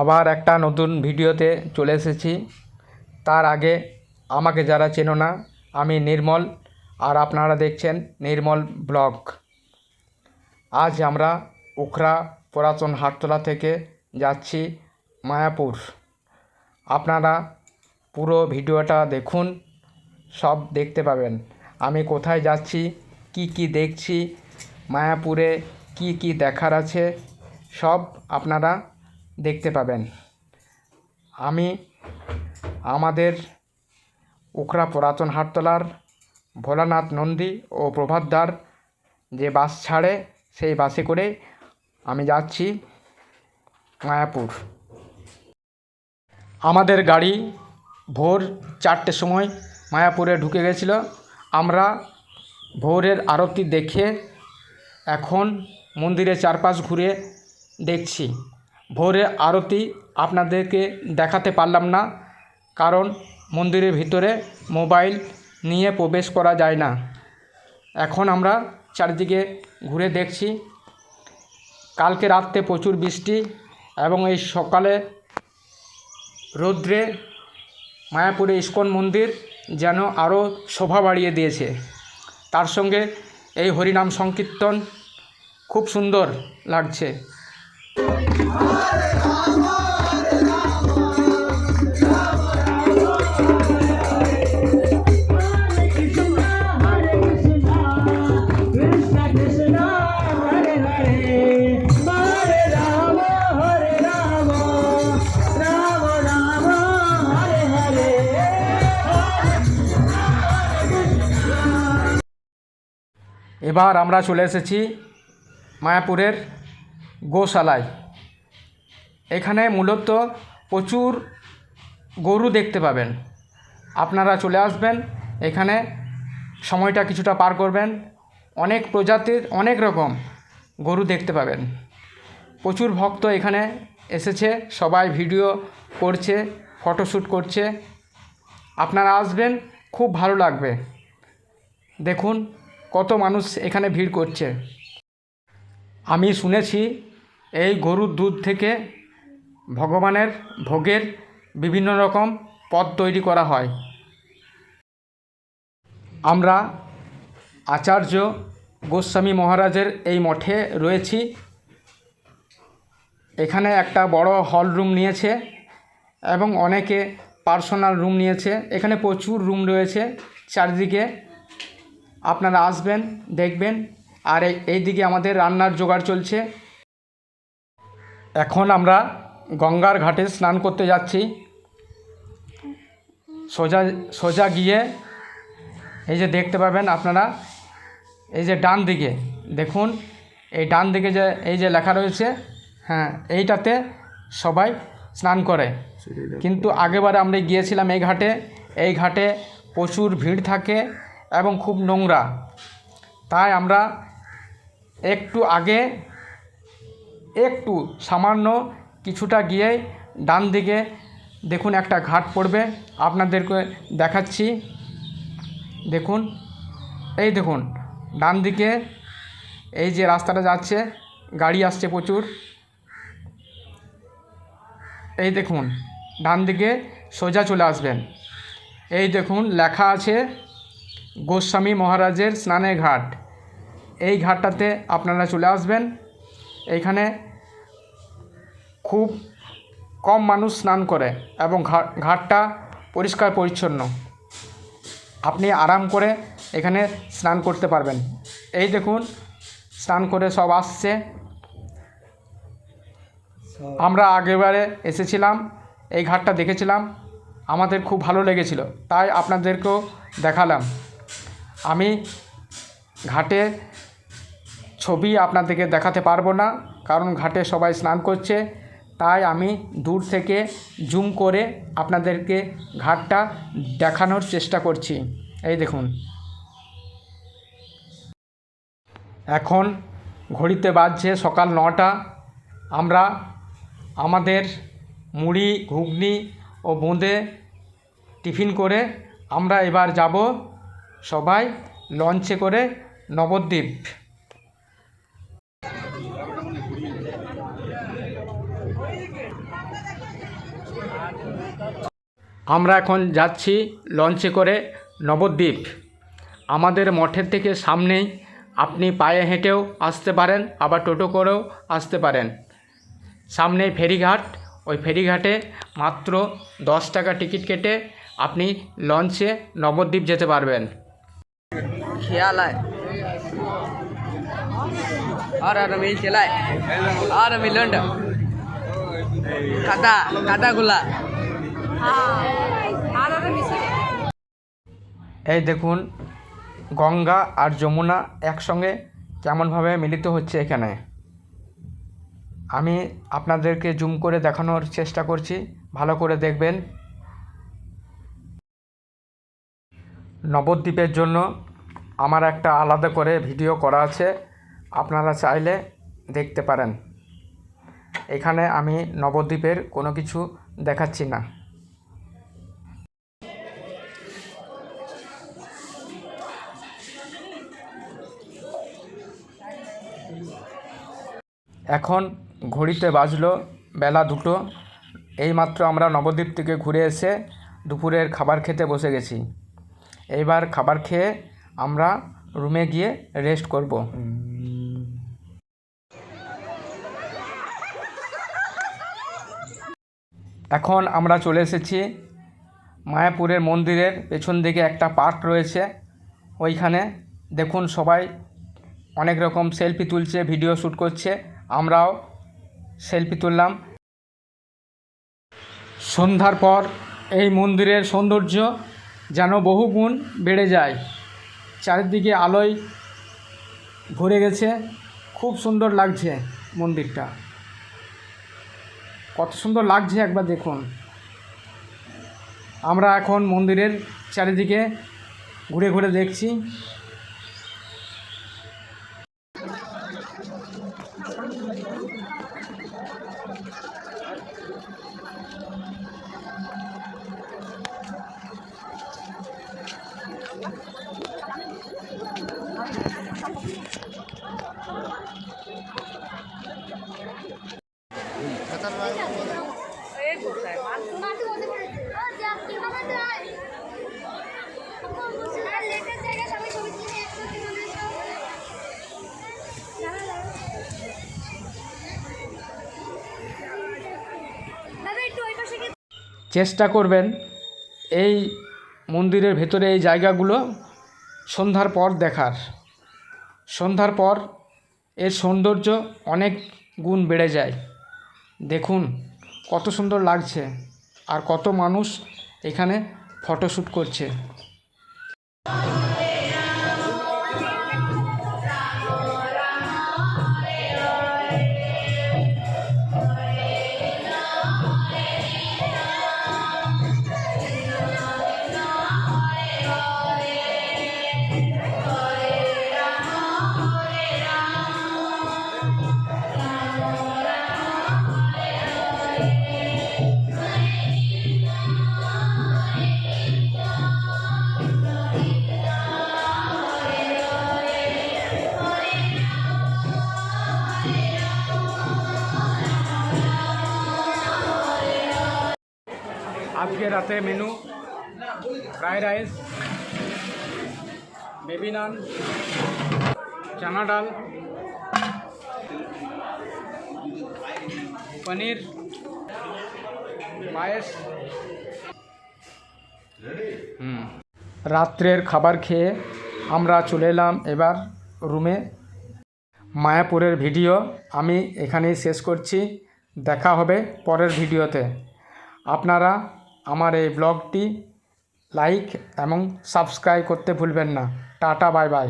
আবার একটা নতুন ভিডিওতে চলে এসেছি। তার আগে আমাকে যারা চেনো না, আমি নির্মল, আর আপনারা দেখছেন নির্মল ব্লগ। আজ আমরা উখড়া পুরাতন হাটতলা থেকে যাচ্ছি মায়াপুর। আপনারা পুরো ভিডিওটা দেখুন, সব দেখতে পাবেন আমি কোথায় যাচ্ছি, কি দেখছি, মায়াপুরে কি দেখার আছে, সব আপনারা দেখতে পাবেন। আমি আমাদের উখড়া পুরাতন হাটতলার ভোলানাথ নন্দী ও প্রভাতদার যে বাস ছাড়ে, সেই বাসে করে আমি যাচ্ছি মায়াপুর। আমাদের গাড়ি ভোর 4টের সময় মায়াপুরে ঢুকে গেছিল। আমরা ভোরের আরতি দেখে এখন মন্দিরের চারপাশ ঘুরে দেখছি। ভোরের আরতি আপনাদেরকে দেখাতে পারলাম না, কারণ মন্দিরের ভিতরে মোবাইল নিয়ে প্রবেশ করা যায় না। এখন আমরা চারিদিকে ঘুরে দেখছি। কালকে রাত্রে প্রচুর বৃষ্টি এবং এই সকালে রৌদ্রে মায়াপুরে ইস্কন মন্দির যেন আরও শোভা বাড়িয়ে দিয়েছে। তার সঙ্গে এই হরিনাম সংকীর্তন খুব সুন্দর লাগছে। এবার আমরা চলে এসেছি মায়াপুরের গোশালায়। এখানে মূলত প্রচুর গরু দেখতে পাবেন। আপনারা চলে আসবেন, এখানে সময়টা কিছুটা পার করবেন। অনেক প্রজাতির অনেক রকম গরু দেখতে পাবেন। প্রচুর ভক্ত এখানে এসেছে, সবাই ভিডিও করছে, ফটোশ্যুট করছে। আপনারা আসবেন, খুব ভালো লাগবে। দেখুন কত মানুষ এখানে ভিড় করছে। আমি শুনেছি এই গরুর দুধ থেকে ভগবানের ভোগের বিভিন্ন রকম পদ তৈরি করা হয়। আমরা আচার্য গোস্বামী মহারাজের এই মঠে রয়েছি। এখানে একটা বড় হল রুম নিয়েছে এবং অনেকে পার্সোনাল রুম নিয়েছে। এখানে প্রচুর রুম রয়েছে চারিদিকে। আপনারা আসবেন, দেখবেন। আর এইদিকে আমাদের রান্নার জোগাড় চলছে। এখন আমরা গঙ্গার ঘাটে স্নান করতে যাচ্ছি। সোজা গিয়ে এই যে দেখতে পাবেন আপনারা, এই যে ডান দিকে দেখুন, এই ডান দিকে যে এই যে লেখা রয়েছে, হ্যাঁ, এইটাতে সবাই স্নান করে। কিন্তু আগেবারে আমরা গিয়েছিলাম এই ঘাটে প্রচুর ভিড় থাকে এবং খুব নোংরা। তাই আমরা একটু আগে সামান্য কিছুটা গিয়ে ডান দিকে দেখুন একটা ঘাট পড়বে, আপনাদেরকে দেখাচ্ছি। দেখুন, এই দেখুন ডান দিকে এই যে রাস্তাটা যাচ্ছে, গাড়ি আসছে প্রচুর। এই দেখুন ডান দিকে সোজা চলে আসবেন। এই দেখুন লেখা আছে গোস্বামী মহারাজের স্নানের ঘাট। এই ঘাটটাতে আপনারা চলে আসবেন। এইখানে খুব কম মানুষ স্নান করে এবং ঘাটটা পরিষ্কার পরিচ্ছন্ন। আপনি আরাম করে এখানে স্নান করতে পারবেন। এই দেখুন স্নান করে সব আসছে। আমরা আগেবারে এসেছিলাম, এই ঘাটটা দেখেছিলাম, আমাদের খুব ভালো লেগেছিল, তাই আপনাদেরকেও দেখালাম। আমি ঘাটে ছবি আপনাদেরকে দেখাতে পারবো না, কারণ ঘাটে সবাই স্নান করছে। তাই আমি দূর থেকে জুম করে আপনাদেরকে ঘাটটা দেখানোর চেষ্টা করছি। এই দেখুন, এখন ঘড়িতে বাজছে সকাল 9টা। আমরা আমাদের মুড়ি, ঘুগনি ও বোঁদে টিফিন করে আমরা এবার যাব সবাই লঞ্চে করে নবদ্বীপ। আমরা এখন যাচ্ছি লঞ্চে করে নবদ্বীপ। আমাদের মঠের থেকে সামনেই, আপনি পায়ে হেঁটেও আসতে পারেন, আবার টোটো করেও আসতে পারেন। সামনে ফেরিঘাট, ওই ফেরিঘাটে মাত্র 10 টাকা টিকিট কেটে আপনি লঞ্চে নবদ্বীপ যেতে পারবেন। খেয়াল আয় আর মিল খেলায় আর মিলন্ড কাদাগুলা। এই দেখুন গঙ্গা আর যমুনা একসঙ্গে কেমনভাবে মিলিত হচ্ছে এখানে। আমি আপনাদেরকে জুম করে দেখানোর চেষ্টা করছি, ভালো করে দেখবেন। নবদ্বীপের জন্য আমার একটা আলাদা করে ভিডিও করা আছে, আপনারা চাইলে দেখতে পারেন। এখানে আমি নবদ্বীপের কোনো কিছু দেখাচ্ছি না। এখন ঘড়িতে বাজলো বেলা 2টো। এইমাত্র আমরা নবদ্বীপ থেকে ঘুরে এসে দুপুরের খাবার খেতে বসে গেছি। এইবার খাবার খেয়ে আমরা রুমে গিয়ে রেস্ট করব। এখন আমরা চলে এসেছি মায়াপুরের মন্দিরের পেছন দিকে একটা পার্ক রয়েছে, ওইখানে দেখুন সবাই অনেক রকম সেলফি তুলছে, ভিডিও শ্যুট করছে, আমরাও সেলফি তুললাম। সন্ধ্যার পর এই মন্দিরের সৌন্দর্য যেন বহুগুণ বেড়ে যায়। চারিদিকে আলোয় ভরে গেছে, খুব সুন্দর লাগছে মন্দিরটা। কত সুন্দর লাগছে একবার দেখুন। আমরা এখন মন্দিরের চারিদিকে ঘুরে ঘুরে দেখছি। চেষ্টা করবেন এই মন্দিরের ভেতরে এই জায়গাগুলো সন্ধ্যার পর দেখার। সন্ধ্যার পর এর সৌন্দর্য অনেক গুণ বেড়ে যায়। দেখুন কত সুন্দর লাগছে, আর কত মানুষ এখানে ফটোশ্যুট করছে। আজকে রাতে মেনু ফ্রাইড রাইস, বেবি নান, চানা ডাল, পনির, পায়েস। রাত্রের খাবার খেয়ে আমরা চলে এলাম এবার রুমে। মায়াপুরের ভিডিও আমি এখানেই শেষ করছি। দেখা হবে পরের ভিডিওতে। আপনারা আমার এই ব্লগটি লাইক এবং সাবস্ক্রাইব করতে ভুলবেন না। Tata, bye bye.